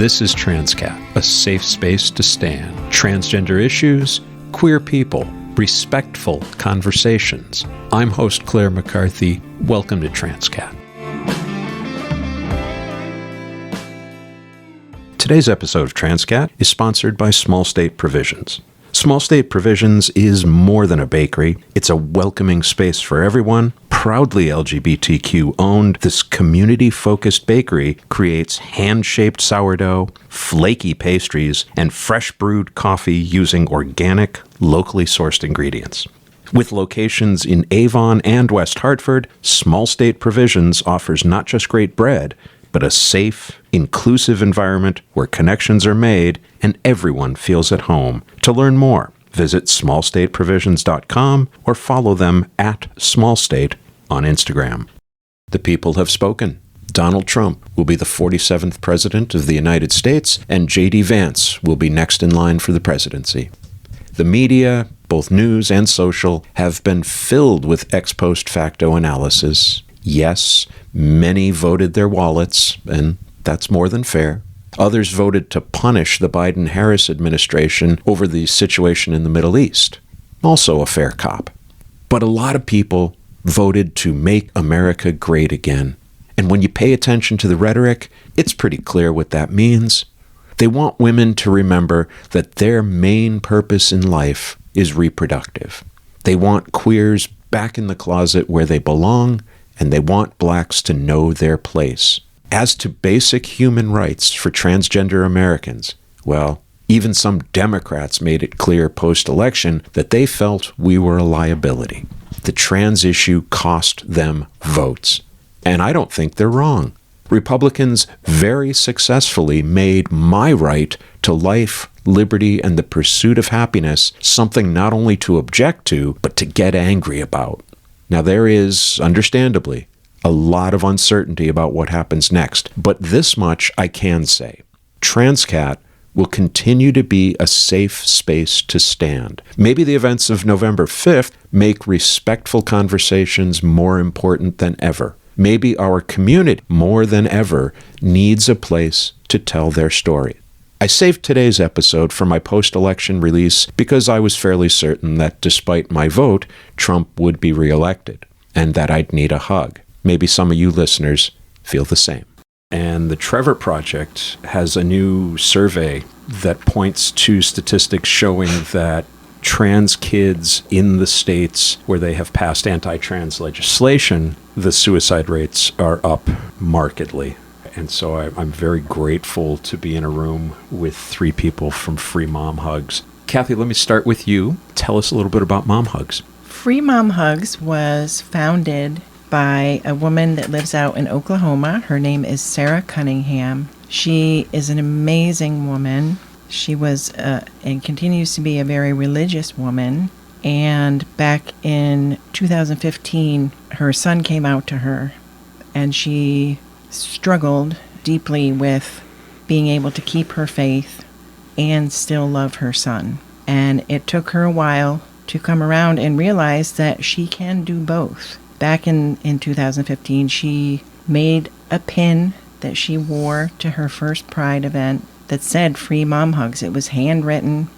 This is Transqat, a safe space to stand. Transgender issues, queer people, respectful conversations. I'm host Claire McCarthy. Welcome to Transqat. Today's episode of Transqat is sponsored by Small State Provisions. Small State Provisions is more than a bakery. It's a welcoming space for everyone. Proudly LGBTQ owned, this community-focused bakery creates hand-shaped sourdough, flaky pastries, and fresh brewed coffee using organic, locally sourced ingredients. With locations in Avon and West Hartford, Small State Provisions offers not just great bread, but a safe, inclusive environment where connections are made and everyone feels at home. To learn more, visit smallstateprovisions.com or follow them at smallstate on Instagram. The people have spoken. Donald Trump will be the 47th President of the United States, and J.D. Vance will be next in line for the presidency. The media, both news and social, have been filled with ex post facto analysis. Yes, many voted their wallets, and that's more than fair. Others voted to punish the Biden-Harris administration over the situation in the Middle East. Also a fair cop. But a lot of people voted to make America great again. And when you pay attention to the rhetoric, it's pretty clear what that means. They want women to remember that their main purpose in life is reproductive. They want queers back in the closet where they belong, and they want blacks to know their place. As to basic human rights for transgender Americans, well, even some Democrats made it clear post-election that they felt we were a liability. The trans issue cost them votes. And I don't think they're wrong. Republicans very successfully made my right to life, liberty, and the pursuit of happiness something not only to object to, but to get angry about. Now, there is, understandably, a lot of uncertainty about what happens next, but this much I can say. Transqat will continue to be a safe space to stand. Maybe the events of November 5th make respectful conversations more important than ever. Maybe our community, more than ever, needs a place to tell their story. I saved today's episode for my post-election release because I was fairly certain that despite my vote, Trump would be reelected, and that I'd need a hug. Maybe some of you listeners feel the same. And the Trevor Project has a new survey that points to statistics showing that trans kids in the states where they have passed anti-trans legislation, the suicide rates are up markedly. And so I'm very grateful to be in a room with three people from Free Mom Hugs. Kathy, let me start with you. Tell us a little bit about Mom Hugs. Free Mom Hugs was founded by a woman that lives out in Oklahoma. Her name is Sarah Cunningham. She is an amazing woman. She was and continues to be a very religious woman. And back in 2015, her son came out to her, and she struggled deeply with being able to keep her faith and still love her son. And it took her a while to come around and realize that she can do both. Back in 2015, she made a pin that she wore to her first Pride event that said Free Mom Hugs. It was handwritten.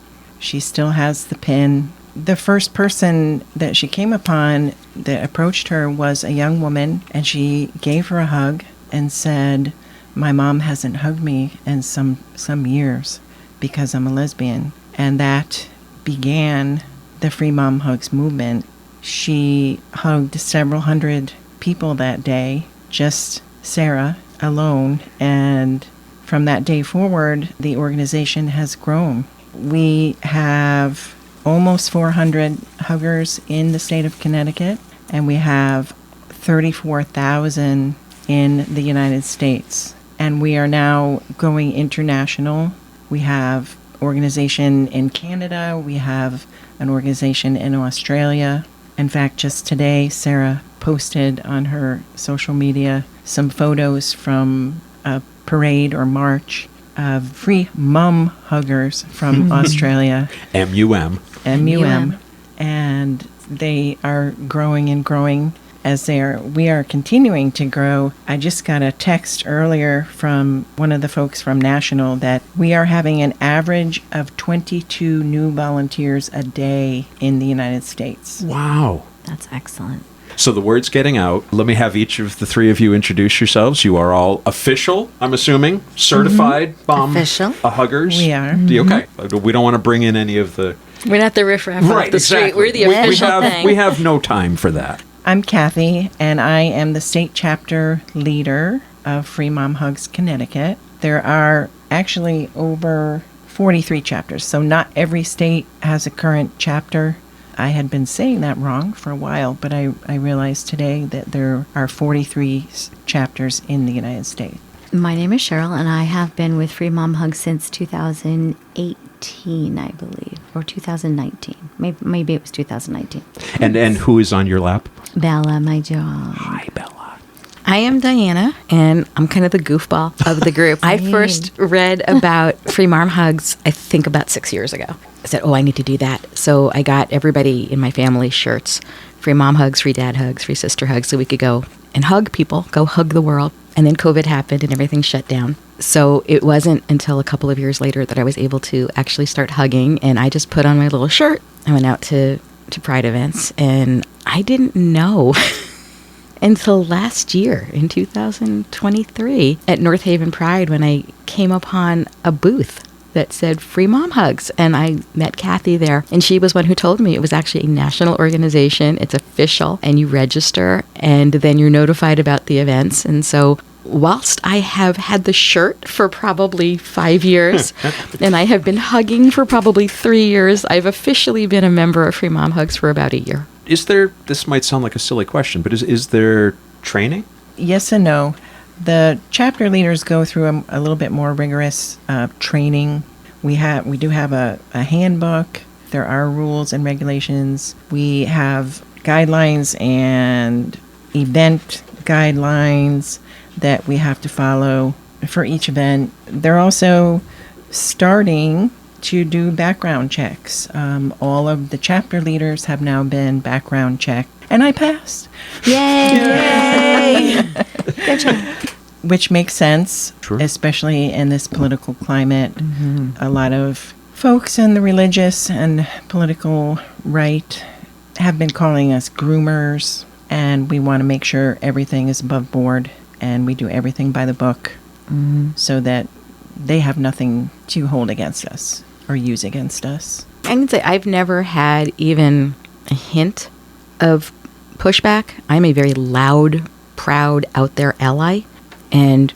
She still has the pin. The first person that she came upon that approached her was a young woman, and she gave her a hug and said, "My mom hasn't hugged me in some years because I'm a lesbian." And that began the Free Mom Hugs movement. She hugged several hundred people that day, just Sarah alone. And from that day forward, the organization has grown. We have almost 400 huggers in the state of Connecticut, and we have 34,000 in the United States. And we are now going international. We have organization in Canada. We have an organization in Australia. In fact, just today, Sarah posted on her social media some photos from a parade or march of Free Mum Huggers from Australia. MUM. MUM. And they are growing and growing. as we are continuing to grow. I just got a text earlier from one of the folks from National that we are having an average of 22 new volunteers a day in the United States. Wow. That's excellent. So the word's getting out. Let me have each of the three of you introduce yourselves. You are all official, I'm assuming, certified bomb Official. huggers. We are. Okay. We don't want to bring in any of the... We're not the riffraff off the street. We're the official thing. We have no time for that. I'm Kathy, and I am the state chapter leader of Free Mom Hugs Connecticut. There are actually over 43 chapters, so not every state has a current chapter. I had been saying that wrong for a while, but I realized today that there are 43 chapters in the United States. My name is Cheryl, and I have been with Free Mom Hugs since 2018, I believe, or 2019. Maybe it was 2019. And who is on your lap? Bella, my dog. Hi, Bella. I am Diana, and I'm kind of the goofball of the group. I first read about Free Mom Hugs, I think about 6 years ago. I said, I need to do that. So I got everybody in my family shirts, Free Mom Hugs, Free Dad Hugs, Free Sister Hugs, so we could go and hug people, go hug the world. And then COVID happened and everything shut down. So it wasn't until a couple of years later that I was able to actually start hugging, and I just put on my little shirt. I went out to Pride events, and I didn't know until last year in 2023 at North Haven Pride when I came upon a booth that said Free Mom Hugs, and I met Kathy there, and she was one who told me it was actually a national organization. It's official, and you register, and then you're notified about the events. And so whilst I have had the shirt for probably 5 years and I have been hugging for probably 3 years, I've officially been a member of Free Mom Hugs for about a year. Is there, this might sound like a silly question, but is there training? Yes and no. The chapter leaders go through a little bit more rigorous training. We do have a handbook. There are rules and regulations. We have guidelines and event guidelines that we have to follow for each event. They're also starting to do background checks. All of the chapter leaders have now been background checked, and I passed. Yay! Good job. Which makes sense, Sure. especially in this political climate. A lot of folks in the religious and political right have been calling us groomers, and we want to make sure everything is above board and we do everything by the book so that they have nothing to hold against us or use against us. I can say I've never had even a hint of pushback. I'm a very loud, proud, out there ally. And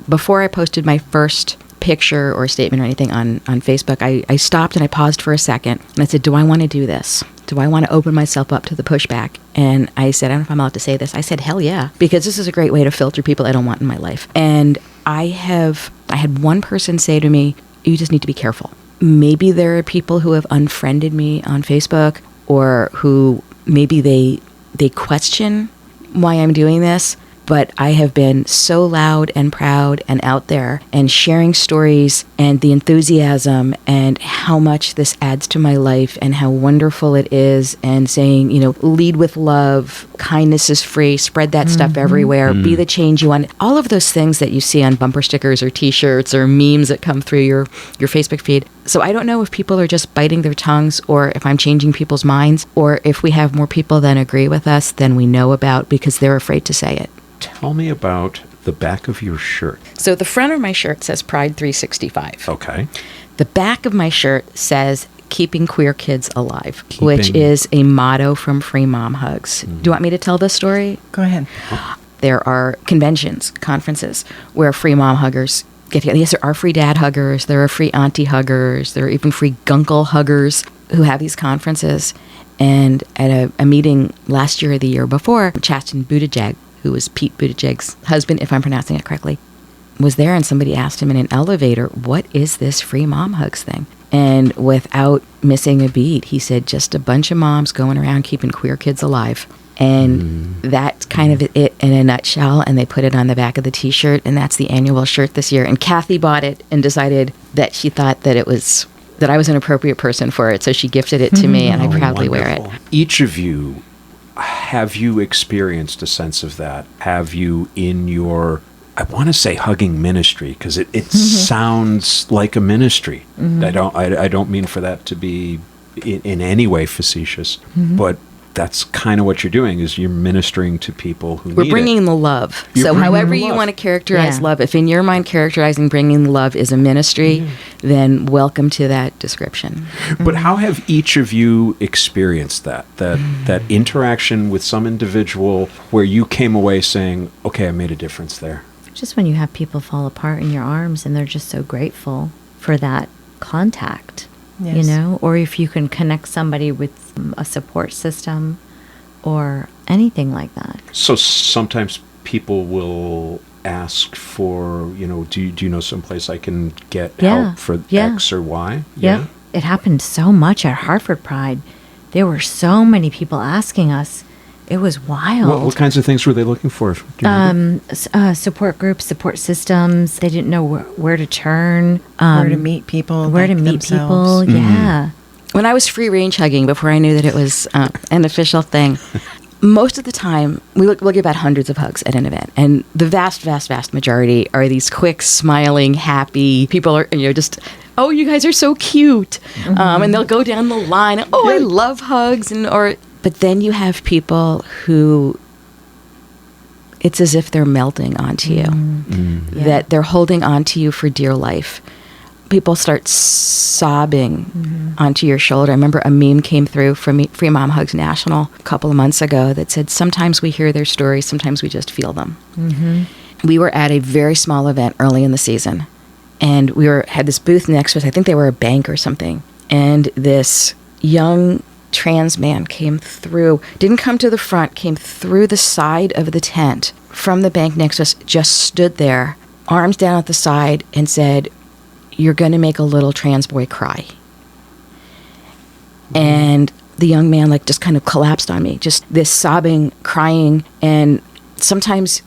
before I posted my first picture or statement or anything on Facebook, I stopped and I paused for a second. And I said, do I want to do this? Do I want to open myself up to the pushback? And I said, I don't know if I'm allowed to say this. I said, hell yeah, because this is a great way to filter people I don't want in my life. And I had one person say to me, you just need to be careful. Maybe there are people who have unfriended me on Facebook, or who maybe they question why I'm doing this. But I have been so loud and proud and out there and sharing stories and the enthusiasm and how much this adds to my life and how wonderful it is, and saying, lead with love, kindness is free, spread that stuff everywhere, be the change you want. All of those things that you see on bumper stickers or t-shirts or memes that come through your Facebook feed. So I don't know if people are just biting their tongues, or if I'm changing people's minds, or if we have more people that agree with us than we know about because they're afraid to say it. Tell me about the back of your shirt. So the front of my shirt says Pride 365. Okay. The back of my shirt says Keeping Queer Kids Alive, which is a motto from Free Mom Hugs. Do you want me to tell this story? Go ahead. There are conventions, conferences, where Free Mom Huggers get together. Yes, there are Free Dad Huggers, there are Free Auntie Huggers, there are even Free Gunkle Huggers who have these conferences. And at a meeting last year or the year before, Chasten Buttigieg, who was Pete Buttigieg's husband, if I'm pronouncing it correctly, was there, and somebody asked him in an elevator, what is this Free Mom Hugs thing? And without missing a beat, he said, just a bunch of moms going around keeping queer kids alive. And that's kind of it in a nutshell, and they put it on the back of the t-shirt, and that's the annual shirt this year. And Kathy bought it and decided that she thought that I was an appropriate person for it, so she gifted it to me, and I proudly wear it. Each of you have you experienced a sense of that? Have you in your, I want to say hugging ministry, because it sounds like a ministry. I don't mean for that to be in any way facetious, but that's kind of what you're doing, is you're ministering to people who We're need bringing it. the love. You're So bringing however the you love. want to characterize Yeah. love, if in your mind characterizing bringing the love is a ministry, then welcome to that description. But how have each of you experienced that interaction with some individual where you came away saying, okay, I made a difference there? Just when you have people fall apart in your arms and they're just so grateful for that contact, Yes. you know, or if you can connect somebody with a support system or anything like that. So sometimes people will ask for, do you know someplace I can get Yeah. help for Yeah. X or Y? Yeah. It happened so much at Hartford Pride. There were so many people asking us. It was wild. What kinds of things were they looking for? Do you remember? Support groups, support systems. They didn't know where to turn. Where to meet people. Where to like meet themselves. people. Yeah. When I was free range hugging, before I knew that it was an official thing, most of the time we'll give about hundreds of hugs at an event, and the vast majority are these quick, smiling, happy people. Are just, oh, you guys are so cute, and they'll go down the line. Oh, I love hugs, but then you have people who it's as if they're melting onto you, that they're holding onto you for dear life. People start sobbing onto your shoulder. I remember a meme came through from Free Mom Hugs National a couple of months ago that said, sometimes we hear their stories, sometimes we just feel them. We were at a very small event early in the season, and we had this booth next to us. I think they were a bank or something. And this young trans man came through, didn't come to the front, came through the side of the tent from the bank next to us, just stood there, arms down at the side, and said, "You're going to make a little trans boy cry." And the young man just kind of collapsed on me, just this sobbing, crying. And sometimes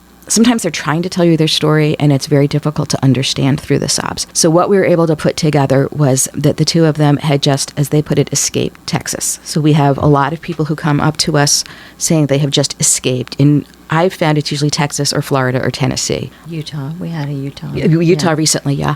they're trying to tell you their story, and it's very difficult to understand through the sobs. So what we were able to put together was that the two of them had just, as they put it, escaped Texas. So we have a lot of people who come up to us saying they have just escaped. And I've found it's usually Texas or Florida or Tennessee. Utah. We had a Utah. Utah recently, yeah.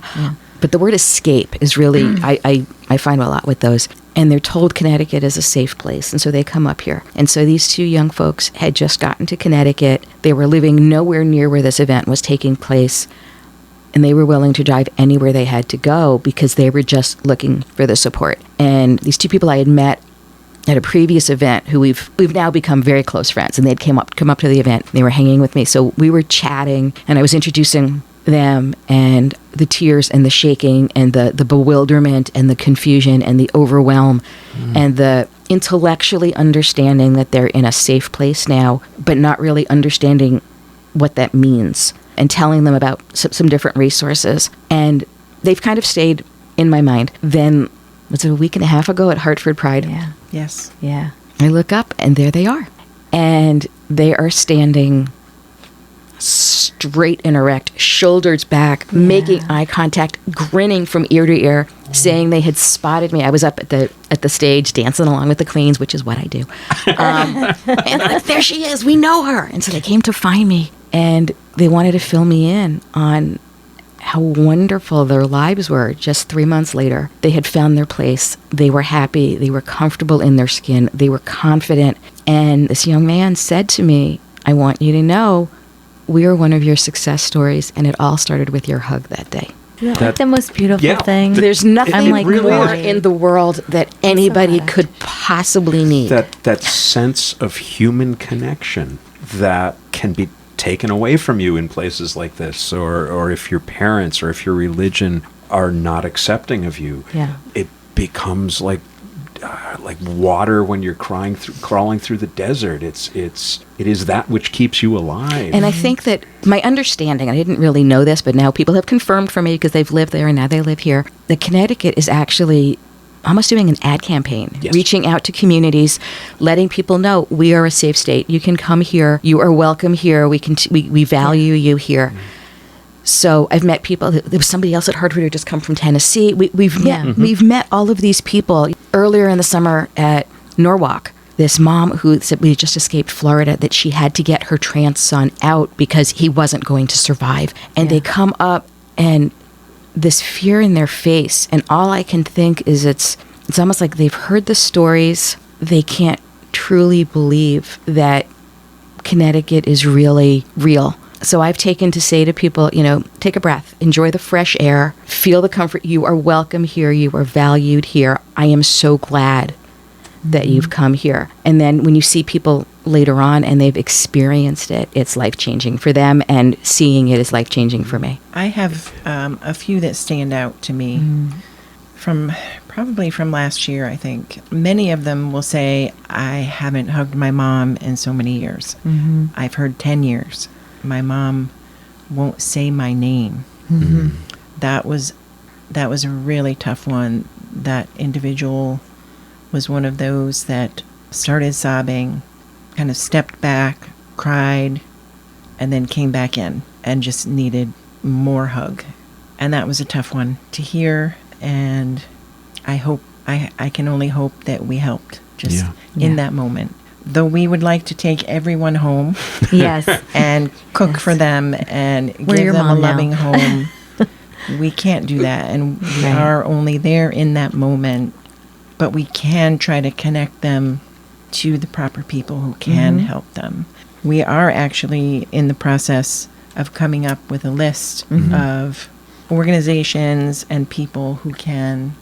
But the word escape is really, I find a lot with those. And they're told Connecticut is a safe place, and so they come up here. And so these two young folks had just gotten to Connecticut. They were living nowhere near where this event was taking place, and they were willing to drive anywhere they had to go because they were just looking for the support. And these two people I had met at a previous event, who we've now become very close friends, and they'd come up to the event. They were hanging with me, so we were chatting, and I was introducing them, and the tears and the shaking and the bewilderment and the confusion and the overwhelm and the intellectually understanding that they're in a safe place now, but not really understanding what that means, and telling them about some different resources. And they've kind of stayed in my mind. Then, was it a week and a half ago at Hartford Pride? Yeah. Yes. Yeah. I look up, and there they are. And they are standing straight and erect, shoulders back, making eye contact, grinning from ear to ear, saying they had spotted me. I was up at the stage dancing along with the queens, which is what I do. And there she is. We know her. And so they came to find me, and they wanted to fill me in on how wonderful their lives were. Just 3 months later, they had found their place. They were happy. They were comfortable in their skin. They were confident. And this young man said to me, "I want you to know we are one of your success stories, and it all started with your hug that day." Like the most beautiful thing. There's nothing I'm like, really more is. in the world that anybody glad. could possibly need. That sense of human connection that can be taken away from you in places like this, or if your parents or if your religion are not accepting of you, it becomes like water when you're crawling through the desert. It is that which keeps you alive. And I think that my understanding, I didn't really know this, but now people have confirmed for me because they've lived there and now they live here, that Connecticut is actually almost doing an ad campaign, Yes. reaching out to communities, letting people know we are a safe state. You can come here. You are welcome here. We value you here. So I've met people. There was somebody else at Hartford who just come from Tennessee. We've met all of these people earlier in the summer at Norwalk. this mom who said we just escaped Florida, that she had to get her trans son out because he wasn't going to survive. And they come up and this fear in their face. And all I can think is it's almost like they've heard the stories. They can't truly believe that Connecticut is really real. So I've taken to say to people, take a breath, enjoy the fresh air, feel the comfort. You are welcome here. You are valued here. I am so glad that you've come here. And then when you see people later on and they've experienced it, it's life-changing for them, and seeing it is life-changing for me. I have a few that stand out to me probably from last year, I think. Many of them will say, I haven't hugged my mom in so many years. I've heard 10 years. My mom won't say my name. That was a really tough one. That individual was one of those that started sobbing, kind of stepped back, cried, and then came back in and just needed more hug. And that was a tough one to hear. And I can only hope that we helped just in that moment. Though we would like to take everyone home. Yes. And cook for them and We're give your them a mom now. loving home. We can't do that. And we are only there in that moment. But we can try to connect them to the proper people who can help them. We are actually in the process of coming up with a list of organizations and people who can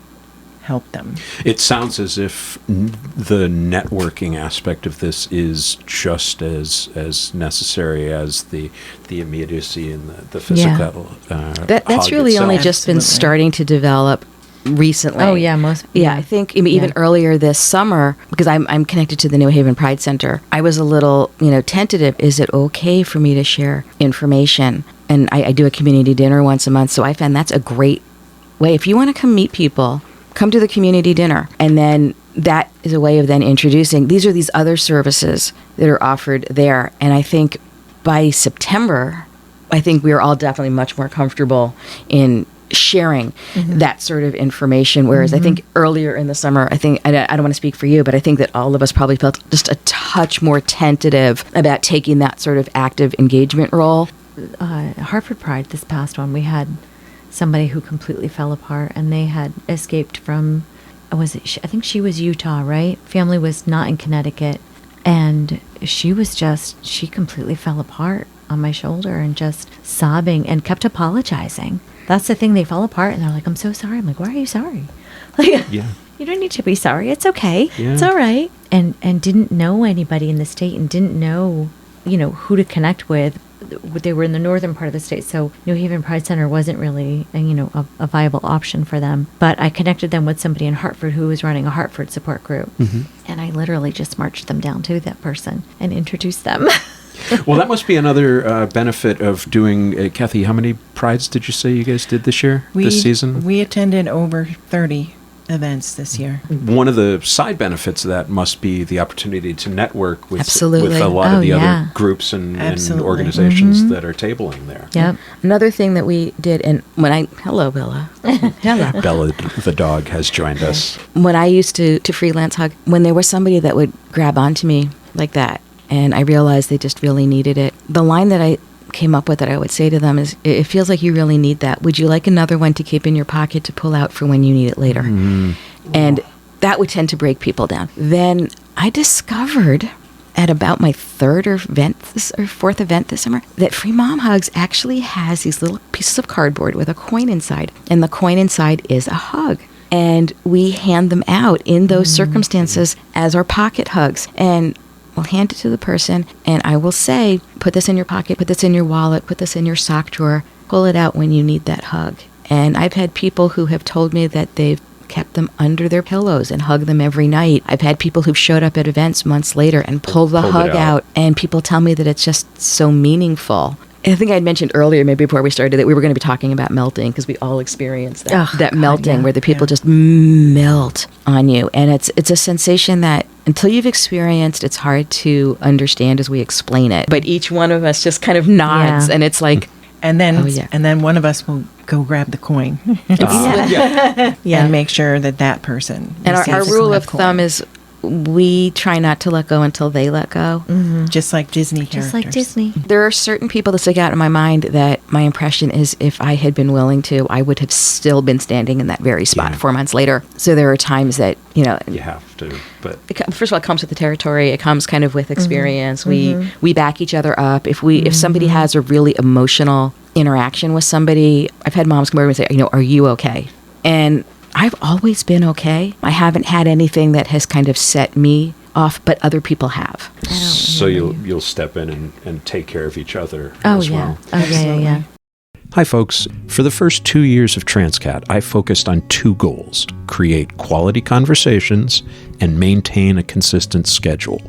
help them. It sounds as if the networking aspect of this is just as necessary as the immediacy and the physical. That's hug really itself. only just been Absolutely. starting to develop recently. Oh, yeah, I think even earlier this summer, because I'm connected to the New Haven Pride Center, I was a little, tentative. Is it okay for me to share information? And I do a community dinner once a month, so I found that's a great way. If you want to come meet people, come to the community dinner. And then that is a way of then introducing, these are these other services that are offered there. And I think by September, I think we are all definitely much more comfortable in sharing that sort of information. Whereas I think earlier in the summer, I don't want to speak for you, but I think that all of us probably felt just a touch more tentative about taking that sort of active engagement role. Hartford Pride, this past one, we had somebody who completely fell apart, and they had escaped from, I think she was Utah, right? Family was not in Connecticut, and she completely fell apart on my shoulder and just sobbing and kept apologizing. That's the thing, they fell apart and they're like, I'm so sorry. I'm like, why are you sorry? Like, you don't need to be sorry. It's okay. Yeah. It's all right. And didn't know anybody in the state and didn't know, who to connect with. They were in the northern part of the state, so New Haven Pride Center wasn't really, a viable option for them. But I connected them with somebody in Hartford who was running a Hartford support group. And I literally just marched them down to that person and introduced them. Well, that must be another benefit of doing, Kathy, how many prides did you say you guys did this season? We attended over 30 events this year. One of the side benefits of that must be the opportunity to network with Absolutely. a lot Oh, of the yeah. other groups and Absolutely. organizations that are tabling there. Yep. Another thing that we did, and hello, Bella. Hello. Bella the dog has joined us. When I used to freelance hug, when there was somebody that would grab onto me like that, and I realized they just really needed it, the line that I came up with that I would say to them is, it feels like you really need that. Would you like another one to keep in your pocket to pull out for when you need it later? And that would tend to break people down. Then I discovered at about my third or fourth event this summer that Free Mom Hugs actually has these little pieces of cardboard with a coin inside, and the coin inside is a hug. And we hand them out in those circumstances as our pocket hugs. And we'll hand it to the person, and I will say, put this in your pocket, put this in your wallet, put this in your sock drawer, pull it out when you need that hug. And I've had people who have told me that they've kept them under their pillows and hug them every night. I've had people who've showed up at events months later and pulled the hug out, and people tell me that it's just so meaningful. I think I had mentioned earlier, maybe before we started, that we were going to be talking about melting, because we all experience that melting where the people just melt on you. And it's a sensation that until you've experienced, it's hard to understand as we explain it. But each one of us just kind of nods, and it's like, And then one of us will go grab the coin Yeah. and make sure that person and our receives the rule of coin. thumb is we try not to let go until they let go. Just like Disney characters. Just like Disney. There are certain people that stick out in my mind that my impression is if I had been willing to, I would have still been standing in that very spot 4 months later. So there are times that, you have to, but first of all, it comes with the territory. It comes kind of with experience. We back each other up. If somebody has a really emotional interaction with somebody, I've had moms come over and say, are you okay? And I've always been okay. I haven't had anything that has kind of set me off, but other people have. So you'll step in and take care of each other Oh, as yeah. well. Oh, yeah. Hi, folks. For the first 2 years of Transqat, I focused on 2 goals: create quality conversations and maintain a consistent schedule.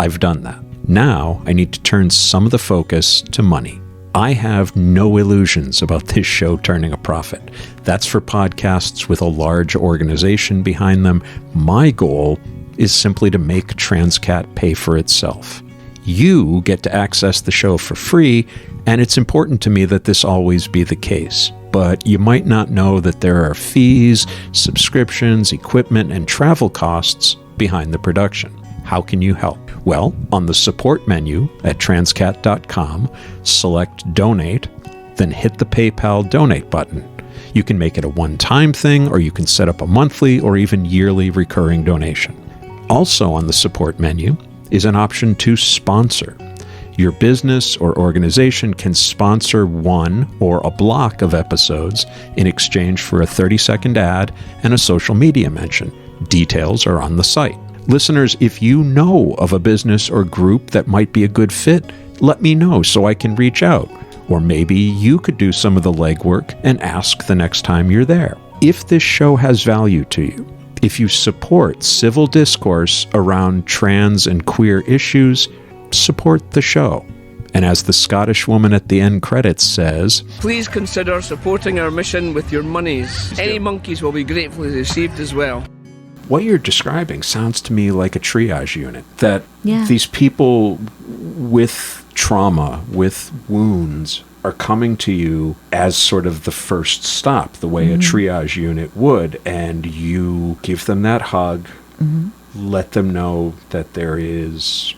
I've done that. Now I need to turn some of the focus to money. I have no illusions about this show turning a profit. That's for podcasts with a large organization behind them. My goal is simply to make Transqat pay for itself. You get to access the show for free, and it's important to me that this always be the case. But you might not know that there are fees, subscriptions, equipment, and travel costs behind the production. How can you help? Well, on the support menu at transqat.com, select Donate, then hit the PayPal Donate button. You can make it a one-time thing, or you can set up a monthly or even yearly recurring donation. Also on the support menu is an option to sponsor. Your business or organization can sponsor one or a block of episodes in exchange for a 30-second ad and a social media mention. Details are on the site. Listeners, if you know of a business or group that might be a good fit, let me know so I can reach out. Or maybe you could do some of the legwork and ask the next time you're there. If this show has value to you, if you support civil discourse around trans and queer issues, support the show. And as the Scottish woman at the end credits says, please consider supporting our mission with your monies. Any monkeys will be gratefully received as well. What you're describing sounds to me like a triage unit, that Yeah. these people with trauma, with wounds, are coming to you as sort of the first stop, the way a triage unit would, and you give them that hug, let them know that there is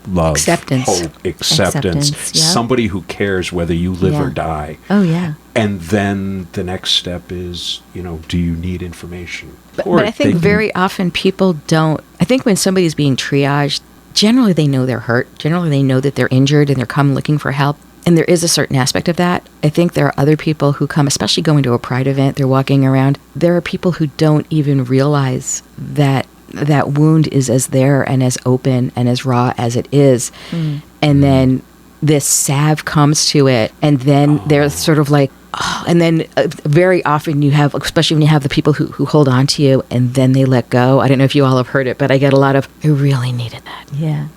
love, Acceptance. hope, acceptance, Acceptance, yeah. somebody who cares whether you live or Yeah. die. Oh, yeah. And then the next step is, do you need information? But I think very often people don't. I think when somebody's being triaged, generally they know they're hurt. Generally they know that they're injured and they're come looking for help. And there is a certain aspect of that. I think there are other people who come, especially going to a Pride event, they're walking around. There are people who don't even realize that that wound is as there and as open and as raw as it is. And then this salve comes to it, and then they're sort of like, and then very often you have, especially when you have the people who hold on to you and then they let go. I don't know if you all have heard it, but I get a lot of, I really needed that. Yeah.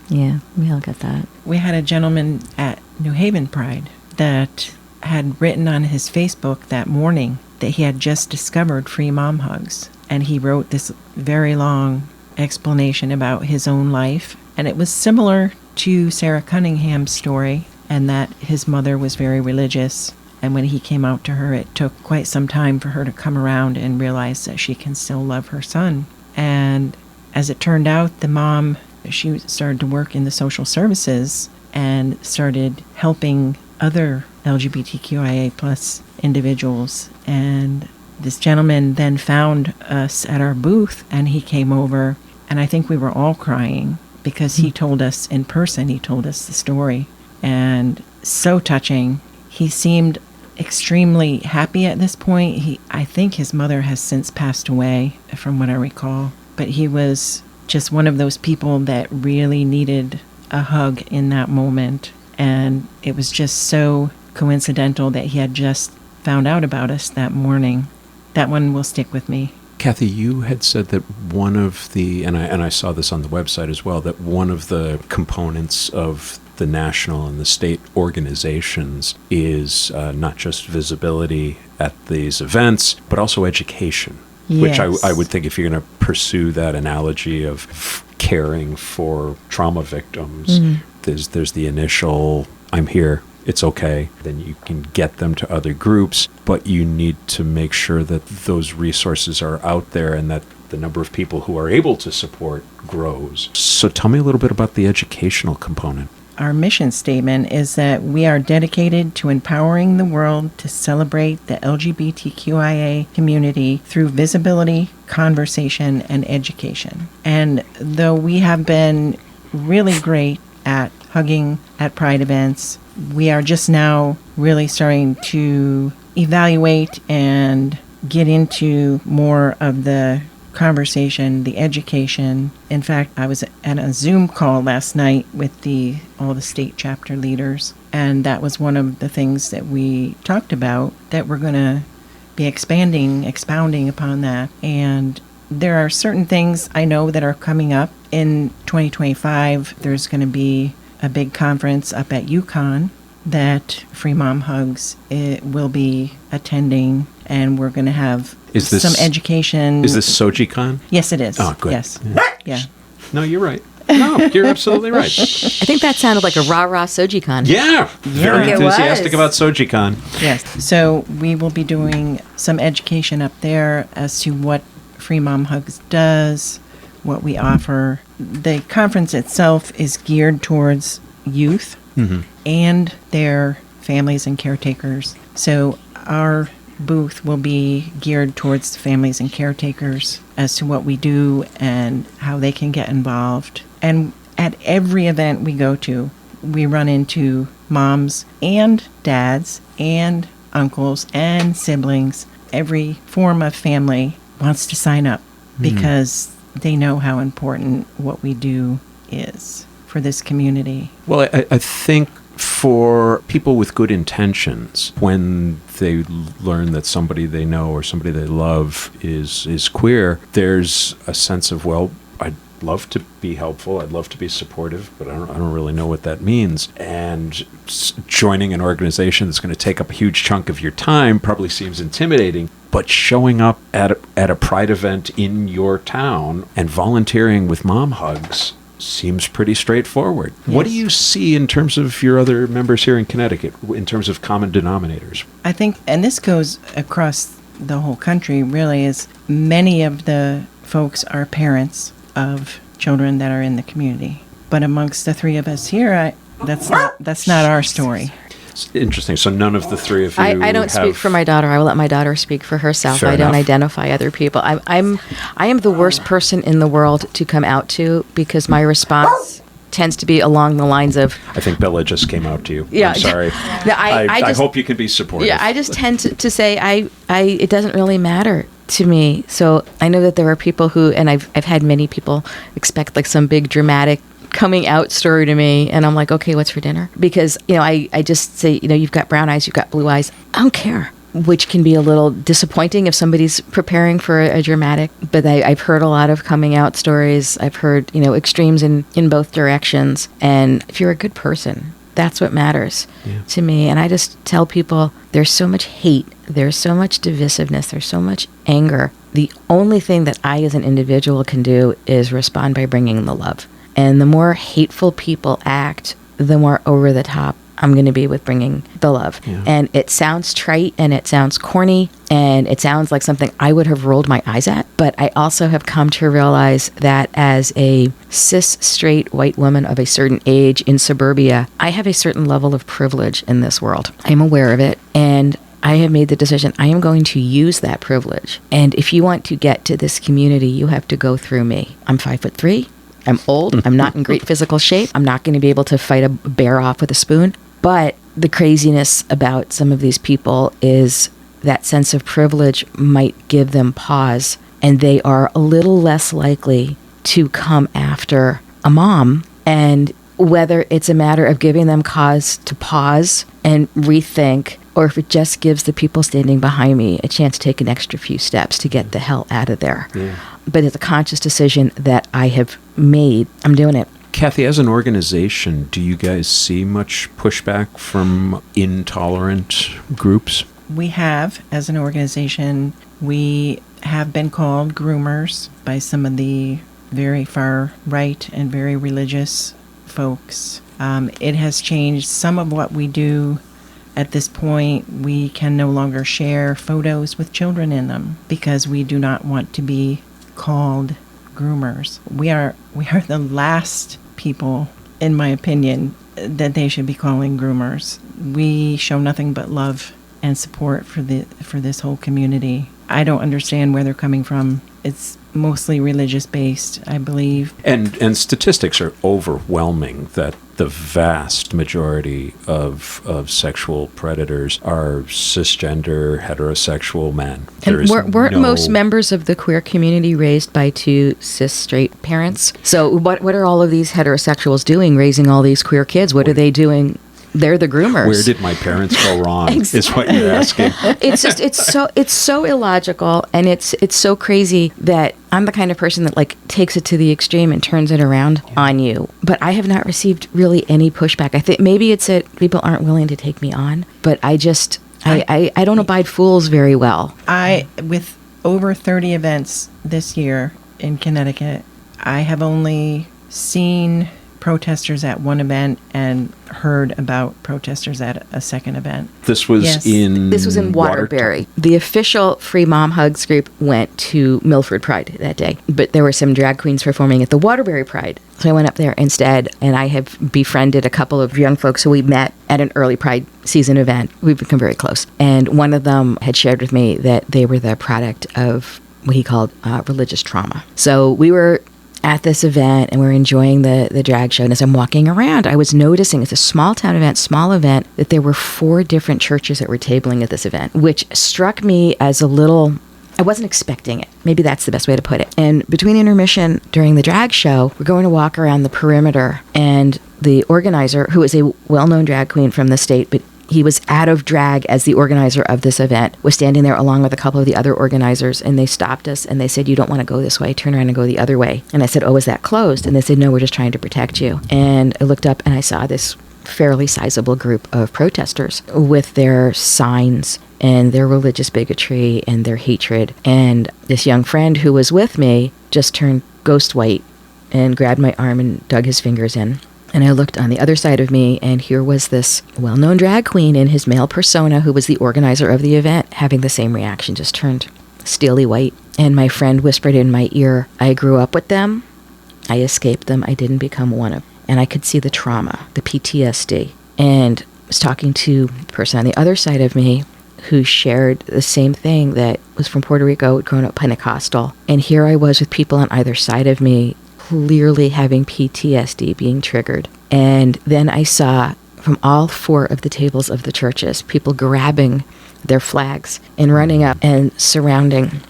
We all get that. We had a gentleman at New Haven Pride that had written on his Facebook that morning that he had just discovered free mom hugs. And he wrote this very long explanation about his own life. And it was similar to Sarah Cunningham's story, and that his mother was very religious. And when he came out to her, it took quite some time for her to come around and realize that she can still love her son. And as it turned out, the mom, she started to work in the social services and started helping other LGBTQIA plus individuals. And this gentleman then found us at our booth, and he came over, and I think we were all crying because he told us in person, he told us the story. And so touching. He seemed extremely happy at this point. I think his mother has since passed away, from what I recall. But he was just one of those people that really needed a hug in that moment. And it was just so coincidental that he had just found out about us that morning. That one will stick with me. Kathy, you had said that one of the, and I saw this on the website as well, that one of the components of the national and the state organizations is not just visibility at these events, but also education. Which I would think, if you're going to pursue that analogy of caring for trauma victims, there's the initial, I'm here, it's okay. Then you can get them to other groups, but you need to make sure that those resources are out there and that the number of people who are able to support grows. So tell me a little bit about the educational component. Our mission statement is that we are dedicated to empowering the world to celebrate the LGBTQIA community through visibility, conversation, and education. And though we have been really great at hugging at Pride events, we are just now really starting to evaluate and get into more of the conversation, the education. In fact, I was at a Zoom call last night with all the state chapter leaders, and that was one of the things that we talked about, that we're going to be expounding upon that. And there are certain things I know that are coming up in 2025. There's going to be a big conference up at UConn that Free Mom Hugs will be attending, and we're going to have some education. Is this SojiCon? Yes, it is. Oh, good. Yes. Yeah. No, you're right. No, you're absolutely right. I think that sounded like a rah-rah SojiCon. Yeah. Very it enthusiastic was. about SojiCon. Yes. So we will be doing some education up there as to what Free Mom Hugs does, what we offer. The conference itself is geared towards youth and their families and caretakers. So our booth will be geared towards families and caretakers as to what we do and how they can get involved. And at every event we go to, we run into moms and dads and uncles and siblings. Every form of family wants to sign up because they know how important what we do is for this community. Well, I think for people with good intentions, when they learn that somebody they know or somebody they love is queer, there's a sense of, well, I'd love to be helpful, I'd love to be supportive, but I don't really know what that means. And joining an organization that's going to take up a huge chunk of your time probably seems intimidating. But showing up at a Pride event in your town and volunteering with Mom Hugs seems pretty straightforward. Yes. What do you see in terms of your other members here in Connecticut, in terms of common denominators? I think, and this goes across the whole country, really, is many of the folks are parents of children that are in the community. But amongst the three of us here, that's not our story. It's interesting. So none of the three of you I don't speak for my daughter. I will let my daughter speak for herself. Fair I don't enough. identify other people. I am the worst person in the world to come out to, because my response tends to be along the lines of, I think Bella just came out to you. Yeah. I'm sorry. No, I I just- hope you can be supportive. yeah, I just tend to say it doesn't really matter to me. So I know that there are people who, and I've had many people expect like some big dramatic coming out story to me, and I'm like, okay, what's for dinner? Because I just say, you've got brown eyes, you've got blue eyes, I don't care, which can be a little disappointing if somebody's preparing for a dramatic. But I've heard a lot of coming out stories. I've heard extremes in both directions, and if you're a good person, that's what matters to me. And I just tell people, there's so much hate, there's so much divisiveness, there's so much anger. The only thing that I as an individual can do is respond by bringing the love. And the more hateful people act, the more over the top I'm going to be with bringing the love. Yeah. And it sounds trite and it sounds corny and it sounds like something I would have rolled my eyes at. But I also have come to realize that as a cis, straight, white woman of a certain age in suburbia, I have a certain level of privilege in this world. I'm aware of it. And I have made the decision I am going to use that privilege. And if you want to get to this community, you have to go through me. I'm 5'3". I'm old. I'm not in great physical shape. I'm not going to be able to fight a bear off with a spoon. But the craziness about some of these people is that sense of privilege might give them pause, and they are a little less likely to come after a mom. And whether it's a matter of giving them cause to pause and rethink, or if it just gives the people standing behind me a chance to take an extra few steps to get the hell out of there. Yeah. But it's a conscious decision that I have made. I'm doing it. Kathy, as an organization, do you guys see much pushback from intolerant groups? We have, as an organization, we have been called groomers by some of the very far right and very religious folks. It has changed some of what we do. At this point, we can no longer share photos with children in them because we do not want to be called groomers. We are the last people, in my opinion, that they should be calling groomers. We show nothing but love and support for this whole community. I don't understand where they're coming from. It's mostly religious based, I believe. And statistics are overwhelming that the vast majority of sexual predators are cisgender, heterosexual men. And weren't most members of the queer community raised by two cis straight parents? So what are all of these heterosexuals doing raising all these queer kids? What are they doing? They're the groomers. Where did my parents go wrong? Is what you're asking. It's so illogical, and it's so crazy that I'm the kind of person that like takes it to the extreme and turns it around on you. But I have not received really any pushback. I think maybe it's that people aren't willing to take me on, but I don't abide fools very well. With over 30 events this year in Connecticut, I have only seen protesters at one event and heard about protesters at a second event. This was in Waterbury. The official Free Mom Hugs group went to Milford Pride that day, but there were some drag queens performing at the Waterbury Pride. So I went up there instead, and I have befriended a couple of young folks who we met at an early Pride season event. We've become very close. And one of them had shared with me that they were the product of what he called religious trauma. So we were at this event and we're enjoying the drag show. And as I'm walking around, I was noticing it's a small event, that there were 4 different churches that were tabling at this event, which struck me as a little, I wasn't expecting it. Maybe that's the best way to put it. And between intermission during the drag show, we're going to walk around the perimeter, and the organizer, who is a well-known drag queen from the state, but he was out of drag as the organizer of this event, was standing there along with a couple of the other organizers, and they stopped us and they said, "You don't want to go this way, turn around and go the other way." And I said, "Oh, is that closed?" And they said, "No, we're just trying to protect you." And I looked up and I saw this fairly sizable group of protesters with their signs and their religious bigotry and their hatred. And this young friend who was with me just turned ghost white and grabbed my arm and dug his fingers in. And I looked on the other side of me, and here was this well-known drag queen in his male persona, who was the organizer of the event, having the same reaction, just turned steely white. And my friend whispered in my ear, "I grew up with them. I escaped them. I didn't become one of them." And I could see the trauma, the PTSD. And I was talking to the person on the other side of me who shared the same thing, that was from Puerto Rico, grown up Pentecostal. And here I was with people on either side of me, clearly having PTSD being triggered. And then I saw from all 4 of the tables of the churches, people grabbing their flags and running up and surrounding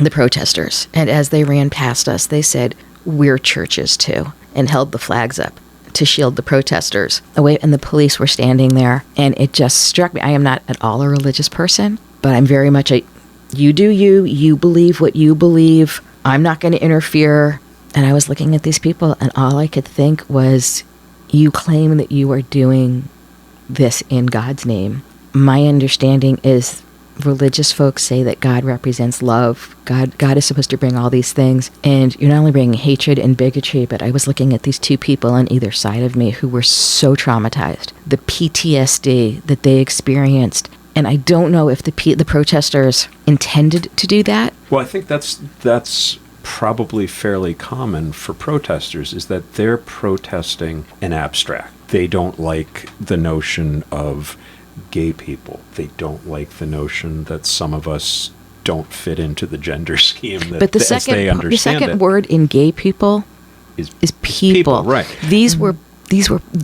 the protesters. And as they ran past us, they said, "We're churches too," and held the flags up to shield the protesters away. And the police were standing there. And it just struck me. I am not at all a religious person, but I'm very much you do you believe what you believe. I'm not going to interfere. And I was looking at these people, and all I could think was, you claim that you are doing this in God's name. My understanding is religious folks say that God represents love. God is supposed to bring all these things. And you're not only bringing hatred and bigotry, but I was looking at these 2 people on either side of me who were so traumatized. The PTSD that they experienced. And I don't know if the protesters intended to do that. Well, I think that's probably fairly common for protesters, is that they're protesting an abstract. They don't like the notion of gay people. They don't like the notion that some of us don't fit into the gender scheme that, but the second word in gay people is people. Right. These were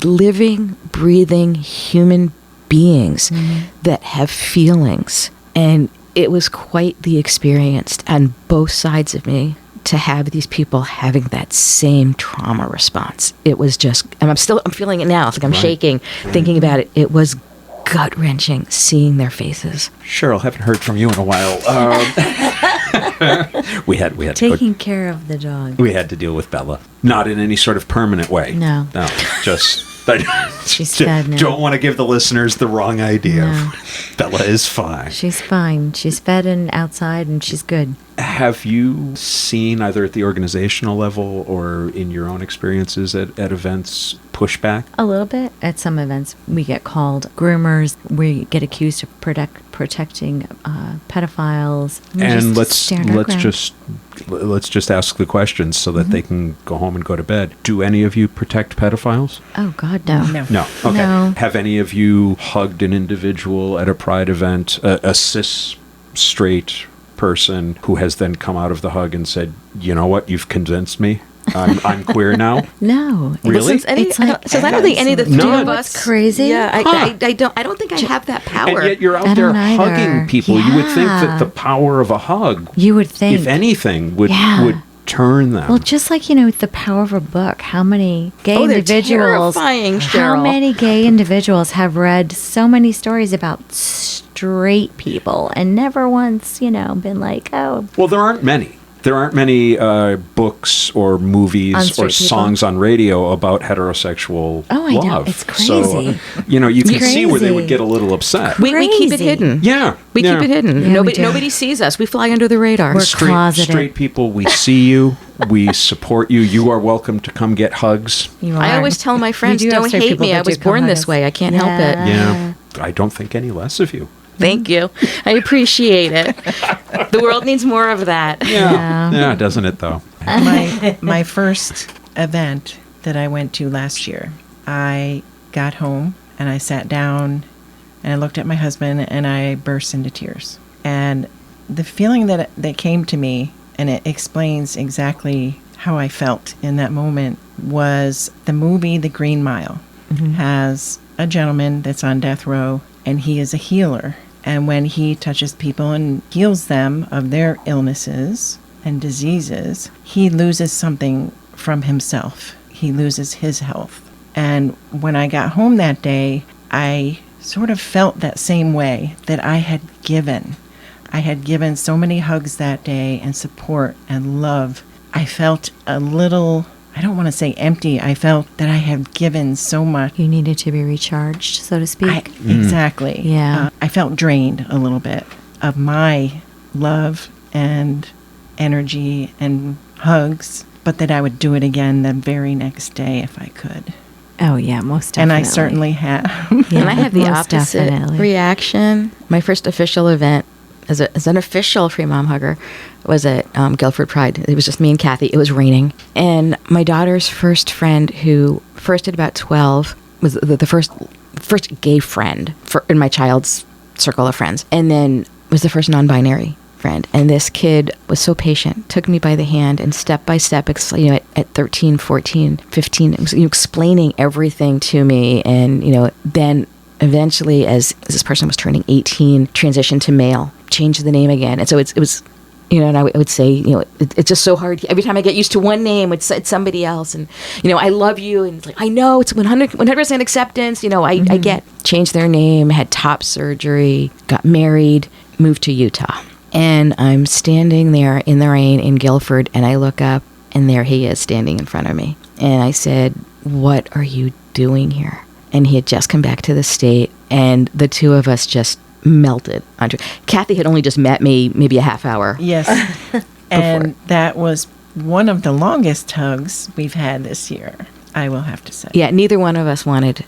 living, breathing human beings that have feelings. And it was quite the experience on both sides of me to have these people having that same trauma response. It was just, and I'm feeling it now. It's like I'm shaking thinking about it. It was gut-wrenching seeing their faces. Cheryl, haven't heard from you in a while. We had taking care of the dog. We had to deal with Bella, not in any sort of permanent way. No, just. She's fed now. Don't want to give the listeners the wrong idea. No. Bella is fine. She's fine. She's fed and outside, and she's good. Have you seen, either at the organizational level or in your own experiences at events, pushback? A little bit. At some events, we get called groomers. We get accused of protecting pedophiles. And stand our ground. let's just ask the questions so that they can go home and go to bed. Do any of you protect pedophiles? Oh God, no. No. Okay. No. Have any of you hugged an individual at a pride event, a cis straight person who has then come out of the hug and said, "You know what? You've convinced me. I'm queer now." No. Really? Since I don't think any of the No. three of That's us. crazy. Yeah, Huh. I don't think I have that power. And yet you're out I there don't either. hugging people. You would think Yeah. that the power of a hug, You would think. if anything, would Yeah. turn them. Well, just like, the power of a book, how many gay Oh, they're individuals, terrifying, how Cheryl. many gay individuals have read so many stories about straight people and never once, been like, oh, Well, there aren't many. There aren't many books or On movies straight or people? songs on radio about heterosexual Oh, I know. love. It's So, crazy. you can see where they crazy. would get a little upset. We keep it Crazy. hidden. Yeah. We yeah. keep it hidden. Yeah, we nobody do. nobody sees us. We fly under the radar. We're Straight, closeted. straight people, we see you. We support you. You are welcome to come get hugs. you I are. always tell my We friends, do have don't straight hate people me. that I was do come born hug this us. way. I can't help it. Yeah. I don't think any less of you. Thank you. I appreciate it. The world needs more of that. Yeah. Yeah, doesn't it, though? My first event that I went to last year, I got home and I sat down and I looked at my husband and I burst into tears. And the feeling that came to me, and it explains exactly how I felt in that moment, was the movie The Green Mile has a gentleman that's on death row, and he is a healer. And when he touches people and heals them of their illnesses and diseases, he loses something from himself. He loses his health. And when I got home that day, I sort of felt that same way, that I had given. I had given so many hugs that day and support and love. I felt a little, I don't want to say empty. I felt that I had given so much. You needed to be recharged, so to speak. Exactly. Yeah. I felt drained a little bit of my love and energy and hugs, but that I would do it again the very next day if I could. Oh, yeah, most And definitely. I certainly have. Yeah, And I have the most opposite definitely. reaction. My first official event as an official free mom hugger was at Guilford Pride. It was just me and Kathy. It was raining. And my daughter's first friend, who first at about 12, was the first gay friend in my child's circle of friends. And then was the first non-binary friend. And this kid was so patient, took me by the hand, and step by step, at 13, 14, 15, was, explaining everything to me. And, then eventually, as this person was turning 18, transitioned to male, changed the name again. And so it was, and I would say, it's just so hard. Every time I get used to one name, it's somebody else. And, I love you. And it's like, I know it's 100% acceptance. I get. Changed their name, had top surgery, got married, moved to Utah. And I'm standing there in the rain in Guilford, and I look up, and there he is standing in front of me. And I said, "What are you doing here?" And he had just come back to the state, and the two of us just melted. Kathy had only just met me maybe a half hour. Yes. And that was one of the longest hugs we've had this year, I will have to say. Yeah, neither one of us wanted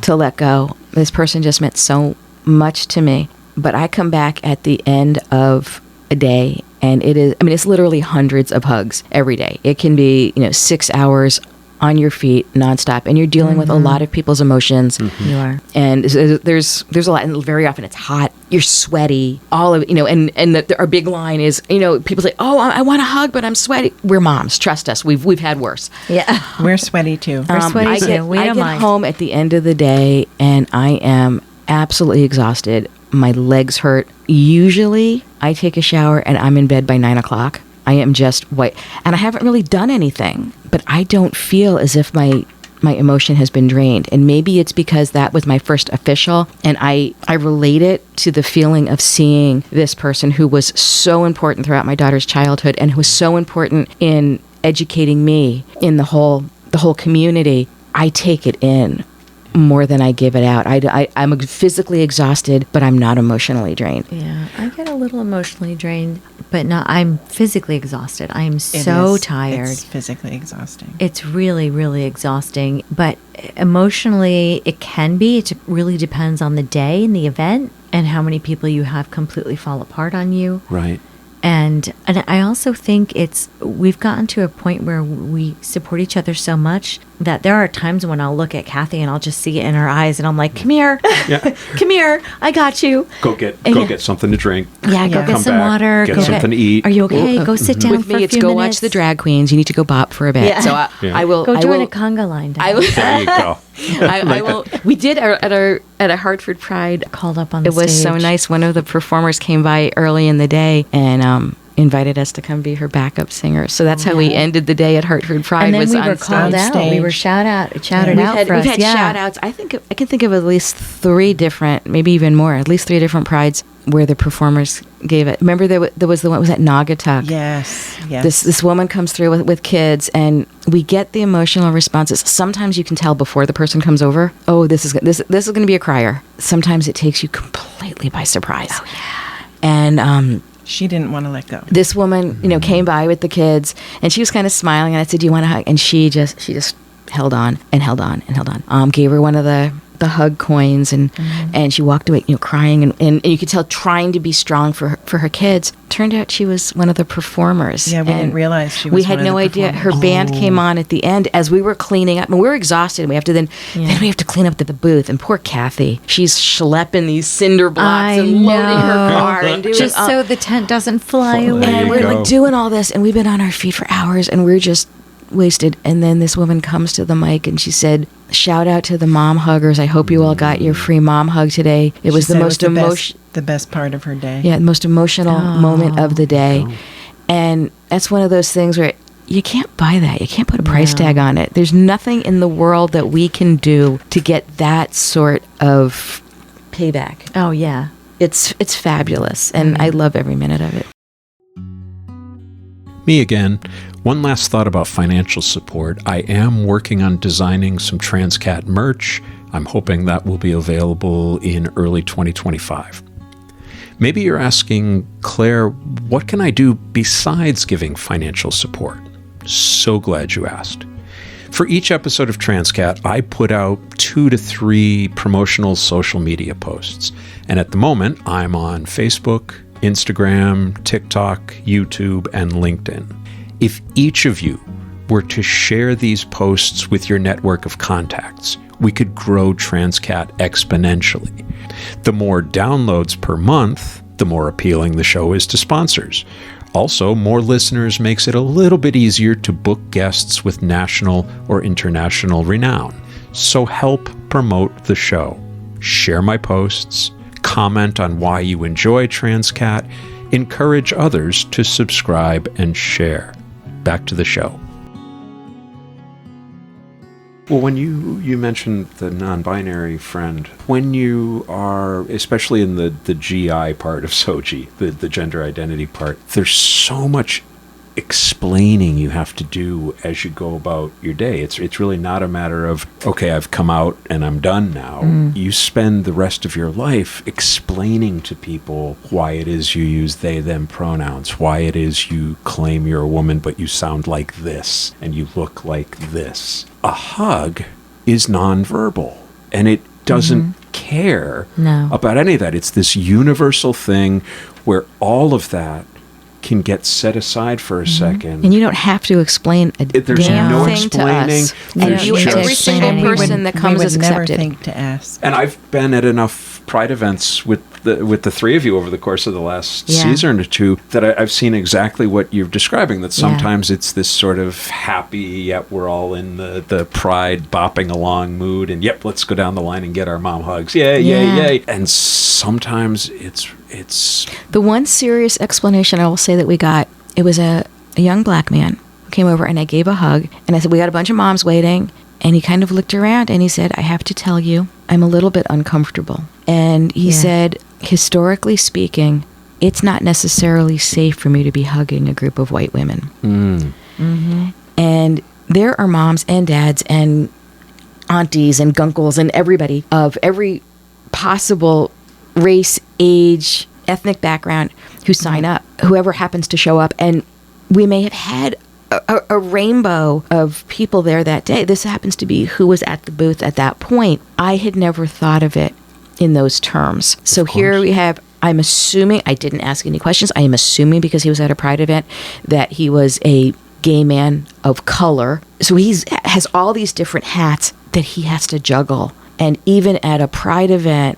to let go. This person just meant so much to me. But I come back at the end of a day, and it's literally hundreds of hugs every day. It can be, 6 hours on your feet nonstop, and you're dealing with a lot of people's emotions. You are. And there's a lot, and very often it's hot, you're sweaty, all of, and our big line is, people say, "Oh, I want a hug, but I'm sweaty." We're moms, trust us. We've had worse. Yeah. We're sweaty too. We're sweaty too. We I don't get mind. home at the end of the day, and I am absolutely exhausted. My legs hurt. Usually, I take a shower and I'm in bed by 9 o'clock. I am just white, and I haven't really done anything, but I don't feel as if my emotion has been drained. And maybe it's because that was my first official, and I relate it to the feeling of seeing this person who was so important throughout my daughter's childhood and who was so important in educating me in the whole community. I take it in more than I give it out. I'm physically exhausted, but I'm not emotionally drained. Yeah, I get a little emotionally drained, but no, I'm physically exhausted. I am It so is. tired. It's physically exhausting. It's really, really exhausting. But emotionally, it can be. It really depends on the day and the event and how many people you have completely fall apart on you. Right. And I also think we've gotten to a point where we support each other so much that there are times when I'll look at Kathy and I'll just see it in her eyes and I'm like, come here, Yeah. come here, I got you. Go get Yeah. get something to drink. Yeah, go Yeah. get Come some back, water. get go something to eat. Are you okay? Go sit down With for me, a it's few go minutes. watch the drag queens. You need to go bop for a bit. Yeah. So Yeah. I will. Go I join will, a conga line. I will. There you go. I will. We did at a Hartford Pride. Called up on the It was so stage. nice. One of the performers came by early in the day and invited us to come be her backup singer. So that's how we ended the day at Hartford Pride. And then was we on were called stage. out. We stage. were shouted out We've for us. had shout outs. I can think of at least 3 different, maybe even more, at least 3 different prides where the performers gave it. Remember there was the one, was at Naugatuck? Yes. Yes. This woman comes through with kids, and we get the emotional responses. Sometimes you can tell before the person comes over, oh, this is going to be a crier. Sometimes it takes you completely by surprise. Oh yeah. And she didn't want to let go. this woman, came by with the kids, and she was kind of smiling, and I said, "Do you want a hug?" And she just held on and held on and held on. Gave her one of the hug coins, and she walked away, crying, and you could tell trying to be strong for her kids. Turned out she was one of the performers. Yeah, we and didn't realize she was We had one of no the idea. Her performers. band came on at the end as we were cleaning up, and we were exhausted. We have to then we have to clean up the booth, and poor Kathy, she's schlepping these cinder blocks I and loading her know. car and doing Just so the tent doesn't fly There away. you and we're go. like doing all this, and we've been on our feet for hours, and we're just wasted. And then this woman comes to the mic, and she said, "Shout out to the mom huggers. I hope you all got your free mom hug today. It was She the said most emotional." the best part of her day. Yeah, the most emotional moment of the day. And that's one of those things where you can't buy that. You can't put a price tag on it. There's nothing in the world that we can do to get that sort of payback. Oh, yeah. It's fabulous, and I love every minute of it. Me again. One last thought about financial support. I am working on designing some Transqat merch. I'm hoping that will be available in early 2025. Maybe you're asking, Claire, what can I do besides giving financial support? So glad you asked. For each episode of Transqat, I put out 2 to 3 promotional social media posts. And at the moment, I'm on Facebook, Instagram, TikTok, YouTube, and LinkedIn. If each of you were to share these posts with your network of contacts, we could grow Transqat exponentially. The more downloads per month, the more appealing the show is to sponsors. Also, more listeners makes it a little bit easier to book guests with national or international renown. So help promote the show. Share my posts, comment on why you enjoy Transqat, encourage others to subscribe and share. Back to the show. Well, when you mentioned the non-binary friend, when you are, especially in the GI part of SOGI, the gender identity part, there's so much explaining you have to do as you go about your day. It's really not a matter of, okay, I've come out and I'm done now. You spend the rest of your life explaining to people why it is you use they, them pronouns, why it is you claim you're a woman but you sound like this and you look like this. A hug is nonverbal, and it doesn't care about any of that. It's this universal thing where all of that can get set aside for a second. And you don't have to explain a There's damn no thing explaining. to us. There's And just- every single person that comes is we would never accepted. think to ask. And I've been at enough Pride events with the 3 of you over the course of the last Yeah. season or 2 that I've seen exactly what you're describing, that sometimes it's this sort of happy, yet we're all in the Pride bopping along mood, and yep, let's go down the line and get our mom hugs. Yay, yay, Yeah. yay. And sometimes it's The one serious explanation I will say that we got, it was a young black man who came over, and I gave a hug, and I said, we got a bunch of moms waiting. And he kind of looked around and he said, I have to tell you, I'm a little bit uncomfortable. And he said, historically speaking, it's not necessarily safe for me to be hugging a group of white women. And there are moms and dads and aunties and gunkles and everybody of every possible race, age, ethnic background who sign up, whoever happens to show up. And we may have had a rainbow of people there that day. This happens to be who was at the booth at that point. I had never thought of it in those terms. So here we have, I'm assuming, I didn't ask any questions. I am assuming because he was at a Pride event that he was a gay man of color. So he has all these different hats that he has to juggle. And even at a Pride event,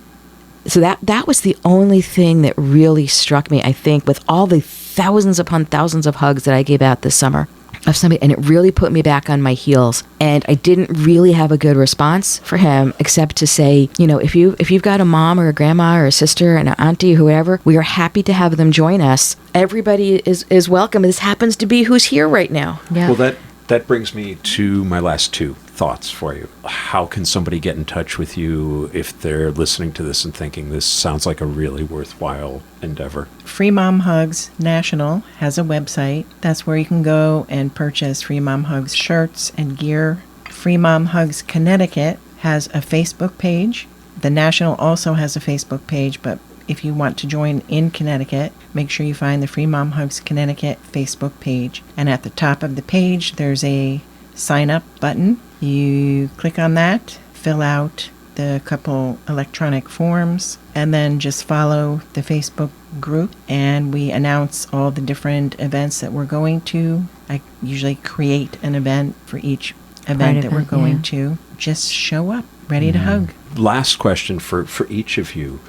so that was the only thing that really struck me, I think, with all the thousands upon thousands of hugs that I gave out this summer of somebody, and it really put me back on my heels. And I didn't really have a good response for him, except to say, if you've got a mom or a grandma or a sister and an auntie or whoever, we are happy to have them join us. Everybody is welcome. This happens to be who's here right now. Yeah. Well, that brings me to my last two thoughts for you. How can somebody get in touch with you if they're listening to this and thinking this sounds like a really worthwhile endeavor? Free Mom Hugs National has a website. That's where you can go and purchase Free Mom Hugs shirts and gear. Free Mom Hugs Connecticut has a Facebook page. The National also has a Facebook page, but if you want to join in Connecticut, make sure you find the Free Mom Hugs Connecticut Facebook page. And at the top of the page, there's a sign up button. You click on that, fill out the couple electronic forms, and then just follow the Facebook group. And we announce all the different events that we're going to. I usually create an event for each event that we're going to. Just show up, ready to hug. Last question for each of you.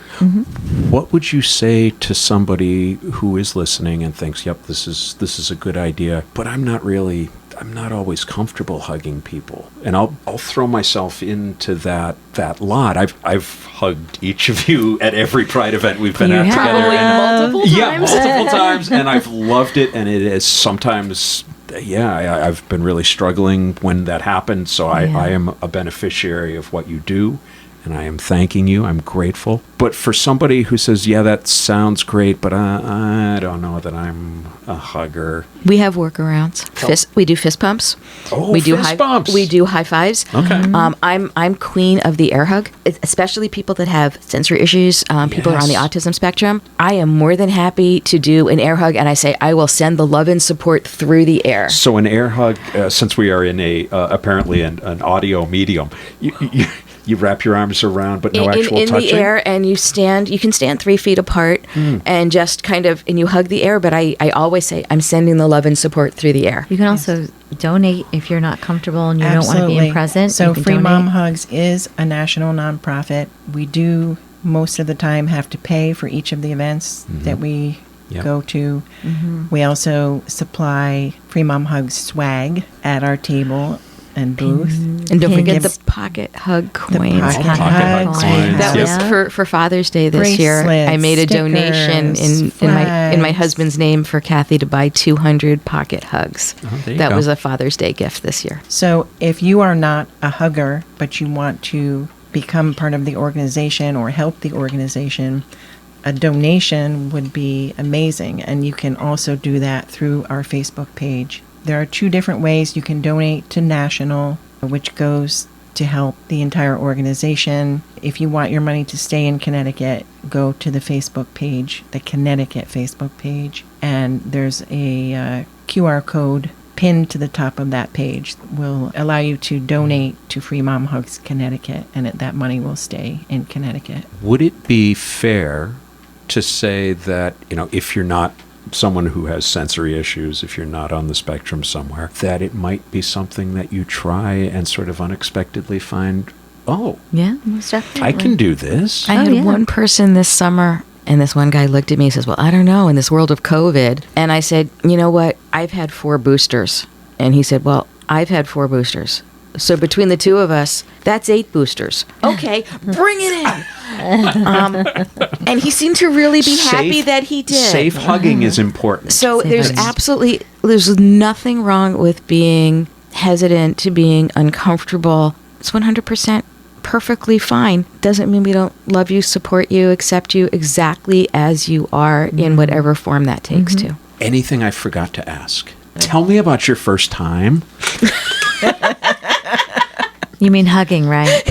What would you say to somebody who is listening and thinks, yep, this is a good idea, but I'm not always comfortable hugging people? And I'll throw myself into that lot. I've hugged each of you at every Pride event we've been at together. Multiple times. Yeah, multiple times, and I've loved it. And it is sometimes, I've been really struggling when that happened. So I am a beneficiary of what you do, and I am thanking you. I'm grateful. But for somebody who says, yeah, that sounds great, but I don't know that I'm a hugger. We have workarounds. We do fist pumps. Oh, we do fist bumps. We do high fives. Okay. I'm queen of the air hug, especially people that have sensory issues, people who are on the autism spectrum. I am more than happy to do an air hug, and I say I will send the love and support through the air. So an air hug, since we are in apparently an audio medium, you wrap your arms around, but no actual in touching? the air, and you can stand 3 feet apart and just kind of, and you hug the air, but I always say I'm sending the love and support through the air. You can also donate if you're not comfortable and you don't want to be present. So you can Free donate. Mom Hugs is a national nonprofit. We do most of the time have to pay for each of the events that we go to. We also supply Free Mom Hugs swag at our table and booth. And don't forget Give- the pocket hug coins. pocket Pocket hug hugs. coins. That was for Father's Day this year. Bracelets, I made a donation stickers, in my flags. husband's name for Kathy to buy 200 pocket hugs. there you That go. was a Father's Day gift this year. So if you are not a hugger, but you want to become part of the organization or help the organization, a donation would be amazing. And you can also do that through our Facebook page. There are 2 different ways you can donate to National, which goes to help the entire organization. If you want your money to stay in Connecticut, go to the Facebook page, the Connecticut Facebook page, and there's a QR code pinned to the top of that page that will allow you to donate to Free Mom Hugs Connecticut, and that money will stay in Connecticut. Would it be fair to say that, if you're not someone who has sensory issues, if you're not on the spectrum somewhere, that it might be something that you try and sort of unexpectedly find, oh, Yeah, most definitely. I can do this? I had yeah. one person this summer, and this one guy looked at me and says, well, I don't know, in this world of COVID. And I said, you know what? I've had 4 boosters. And he said, well, I've had 4 boosters. So between the 2 of us, that's 8 boosters. Okay, bring it in. And he seemed to really be happy that he did. Safe hugging is important. So Safe there's nothing wrong with being hesitant, to being uncomfortable. It's 100% perfectly fine. Doesn't mean we don't love you, support you, accept you exactly as you are in whatever form that takes to. Anything I forgot to ask? Tell me about your first time. You mean hugging, right?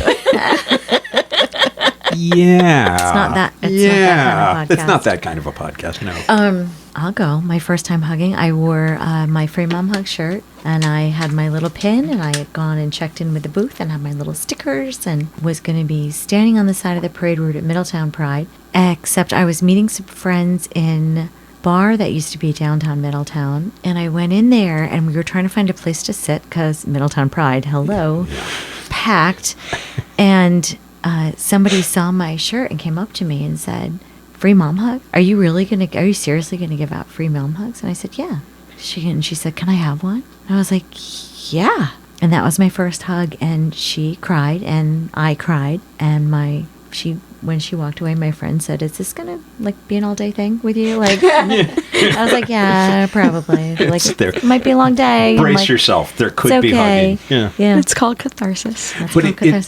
Yeah. It's not that. It's yeah. not that kind of podcast. It's not that kind of a podcast, no. I'll go. My first time hugging, I wore my Free Mom Hug shirt, and I had my little pin, and I had gone and checked in with the booth and had my little stickers, and was going to be standing on the side of the parade route at Middletown Pride, except I was meeting some friends in a bar that used to be downtown Middletown, and I went in there, and we were trying to find a place to sit, because Middletown Pride, hello, packed, and somebody saw my shirt and came up to me and said, "Free mom hug? Are you seriously gonna give out free mom hugs?" And I said, "Yeah." She said, "Can I have one?" And I was like, "Yeah." And that was my first hug, and she cried and I cried, and when she walked away, my friend said, "Is this gonna be an all day thing with you?" I was like, "Yeah, probably. It might be a long day." Brace yourself. There could be hugging. Yeah. It's called catharsis.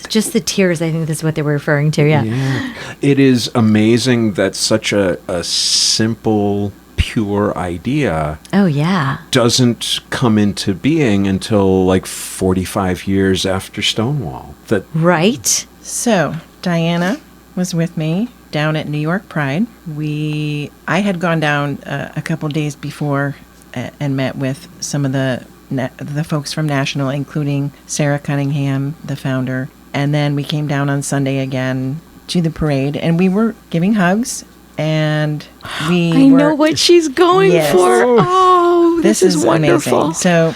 Just the tears, I think that's what they were referring to. Yeah. It is amazing that such a simple, pure idea Oh, yeah. doesn't come into being until 45 years after Stonewall. Right? So, Diana was with me down at New York Pride. I had gone down a couple days before and met with some of the folks from National, including Sarah Cunningham, the founder. And then we came down on Sunday again to the parade, and we were giving hugs, and I know what she's going Yes. for. Oh, this is wonderful. amazing. So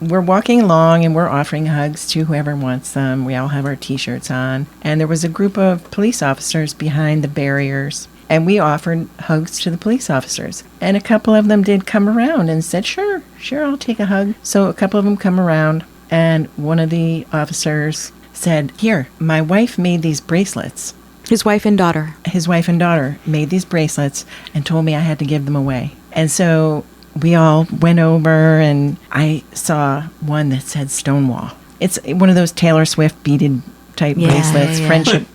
we're walking along and we're offering hugs to whoever wants them. We all have our T-shirts on. And there was a group of police officers behind the barriers. And we offered hugs to the police officers. And a couple of them did come around and said, sure, I'll take a hug. So a couple of them come around. And one of the officers said, "Here, my wife made these bracelets." His wife and daughter. His wife and daughter made these bracelets and told me I had to give them away. And so we all went over, and I saw one that said Stonewall. It's one of those Taylor Swift beaded type bracelets,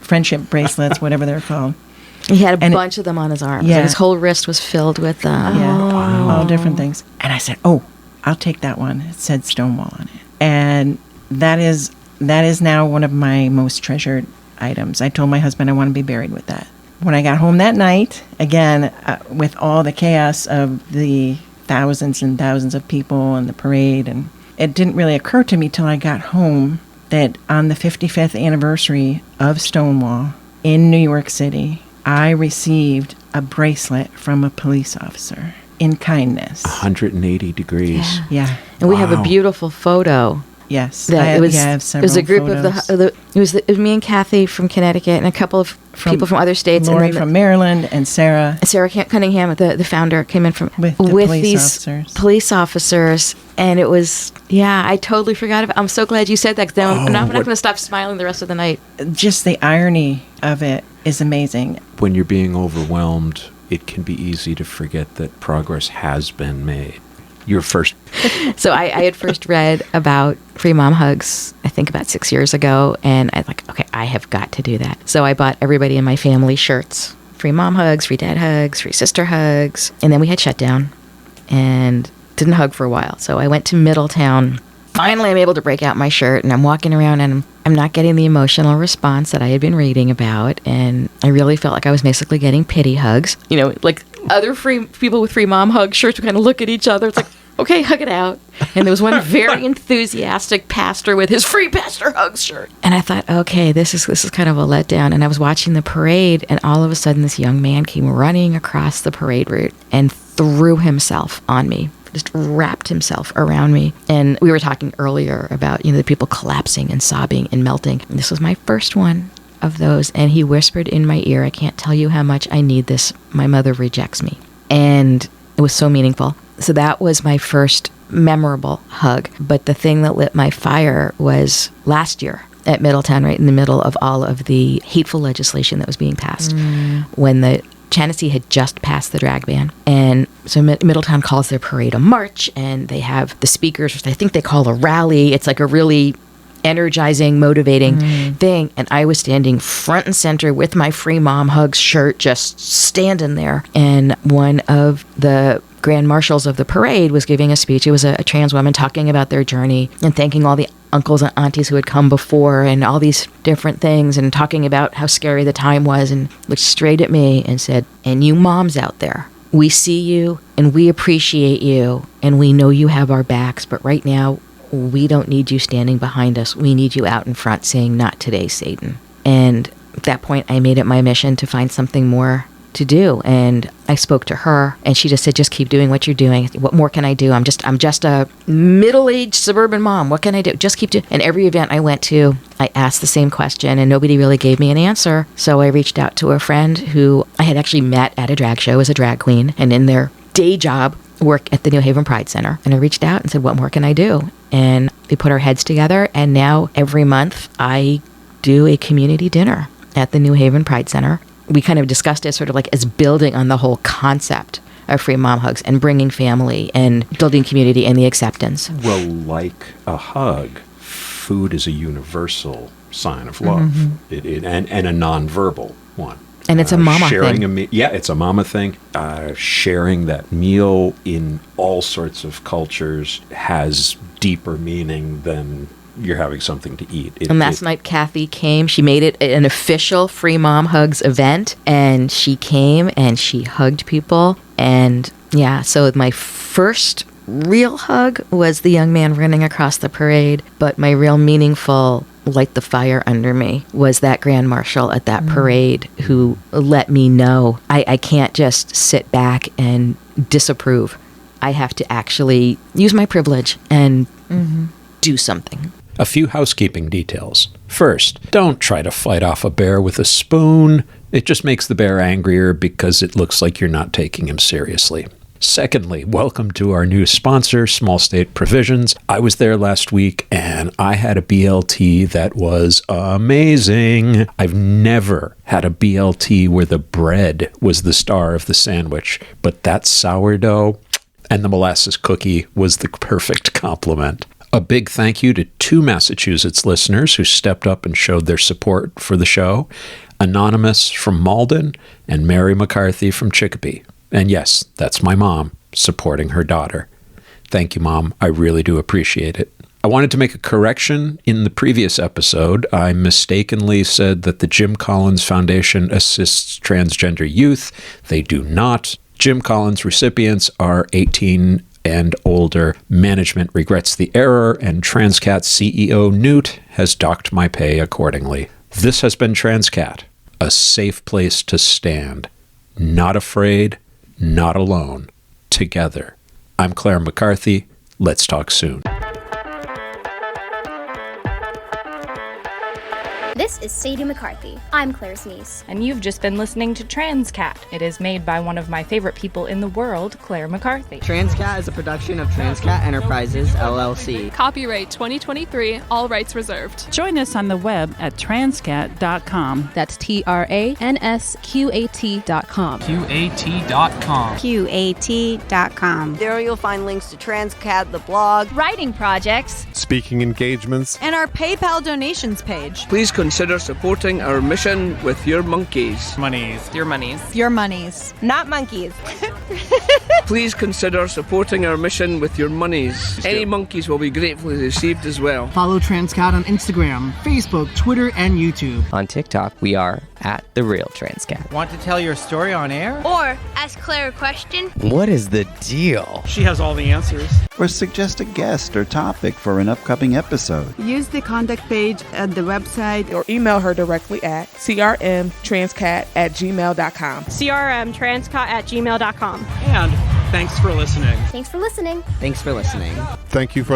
friendship bracelets, whatever they're called. He had a bunch of them on his arms. Yeah. His whole wrist was filled with them. Yeah, all different things. And I said, "Oh, I'll take that one." It said Stonewall on it. And that is now one of my most treasured items. I told my husband I want to be buried with that. When I got home that night, again, with all the chaos of the thousands and thousands of people and the parade, and it didn't really occur to me till I got home that on the 55th anniversary of Stonewall in New York City, I received a bracelet from a police officer in kindness. 180 degrees. Yeah. And we have a beautiful photo. Yes. That I have several it was a group photos. of it was me and Kathy from Connecticut and a couple of people from other states. Lori and then from Maryland and Sarah. Sarah Cunningham, the founder, came in With the police these officers. police officers, and it was I totally forgot about. I'm so glad you said that, because I'm not going to stop smiling the rest of the night. Just the irony of it is amazing. When you're being overwhelmed, it can be easy to forget that progress has been made. Your first. So I had first read about free mom hugs, I think about 6 years ago, and I was like, okay, I have got to do that. So I bought everybody in my family shirts. Free mom hugs, free dad hugs, free sister hugs. And then we had shutdown and didn't hug for a while. So I went to Middletown. Finally, I'm able to break out my shirt, and I'm walking around, and I'm not getting the emotional response that I had been reading about. And I really felt like I was basically getting pity hugs. Like other free people with free mom hug shirts would kind of look at each other. It's like, okay, hug it out. And there was one very enthusiastic pastor with his free pastor hugs shirt. And I thought, okay, this is kind of a letdown. And I was watching the parade, and all of a sudden this young man came running across the parade route and threw himself on me. Just wrapped himself around me. And we were talking earlier about, the people collapsing and sobbing and melting. And this was my first one of those. And he whispered in my ear, "I can't tell you how much I need this. My mother rejects me." And it was so meaningful. So that was my first memorable hug. But the thing that lit my fire was last year at Middletown, right in the middle of all of the hateful legislation that was being passed, when the Tennessee had just passed the drag ban. And so Middletown calls their parade a march, and they have the speakers, which I think they call a rally. It's like a really energizing, motivating thing. And I was standing front and center with my free mom hugs shirt, just standing there. And one of the grand marshals of the parade was giving a speech. It was a trans woman talking about their journey and thanking all the uncles and aunties who had come before and all these different things and talking about how scary the time was, and looked straight at me and said, "And you moms out there, we see you and we appreciate you and we know you have our backs, but right now we don't need you standing behind us. We need you out in front saying, 'Not today, Satan.'" And at that point, I made it my mission to find something more to do. And I spoke to her and she just said, "Just keep doing what you're doing. What more can I do? I'm just a middle-aged suburban mom. What can I do? Just keep doing." And every event I went to, I asked the same question and nobody really gave me an answer. So I reached out to a friend who I had actually met at a drag show as a drag queen, and in their day job work at the New Haven Pride Center. And I reached out and said, "What more can I do?" And we put our heads together, and now every month I do a community dinner at the New Haven Pride Center. We kind of discussed it sort of like as building on the whole concept of free mom hugs and bringing family and building community and the acceptance. Well, like a hug, food is a universal sign of love, and a nonverbal one. And it's a mama sharing thing. It's a mama thing. Sharing that meal in all sorts of cultures has deeper meaning than you're having something to eat. And last night, Kathy came. She made it an official Free Mom Hugs event, and she came and she hugged people. And yeah, so my first real hug was the young man running across the parade, but my real meaningful light the fire under me was that Grand Marshal at that parade who let me know I can't just sit back and disapprove. I have to actually use my privilege and do something. A few housekeeping details. First, don't try to fight off a bear with a spoon. It just makes the bear angrier because it looks like you're not taking him seriously. Secondly, welcome to our new sponsor, Small State Provisions. I was there last week and I had a BLT that was amazing. I've never had a BLT where the bread was the star of the sandwich, but that sourdough and the molasses cookie was the perfect complement. A big thank you to 2 Massachusetts listeners who stepped up and showed their support for the show, Anonymous from Malden and Mary McCarthy from Chicopee. And yes, that's my mom supporting her daughter. Thank you, Mom. I really do appreciate it. I wanted to make a correction. In the previous episode, I mistakenly said that the Jim Collins Foundation assists transgender youth. They do not. Jim Collins recipients are 18 and older. Management regrets the error, and Transqat CEO Newt has docked my pay accordingly. This has been Transqat, a safe place to stand. Not afraid, not alone. Together. I'm Claire McCarthy. Let's talk soon. This is Sadie McCarthy. I'm Claire's niece. And you've just been listening to Transqat. It is made by one of my favorite people in the world, Claire McCarthy. Transqat is a production of Transqat Enterprises, LLC. Copyright 2023, all rights reserved. Join us on the web at transqat.com. That's TRANSQAT.com. QAT.com. QAT.com. There you'll find links to Transqat, the blog, writing projects, speaking engagements, and our PayPal donations page. Please consider supporting our mission with your monkeys. Monies. Your monies. Your monies. Not monkeys. Please consider supporting our mission with your monies. Any monkeys will be gratefully received as well. Follow Transqat on Instagram, Facebook, Twitter, and YouTube. On TikTok, we are at The Real Transqat. Want to tell your story on air? or ask Claire a question. What is the deal? She has all the answers. Or suggest a guest or topic for an upcoming episode. Use the contact page at the website or email her directly at crmtranscat@gmail.com. crmtranscat@gmail.com. And thanks for listening. Thanks for listening. Thanks for listening. Thank you for listening.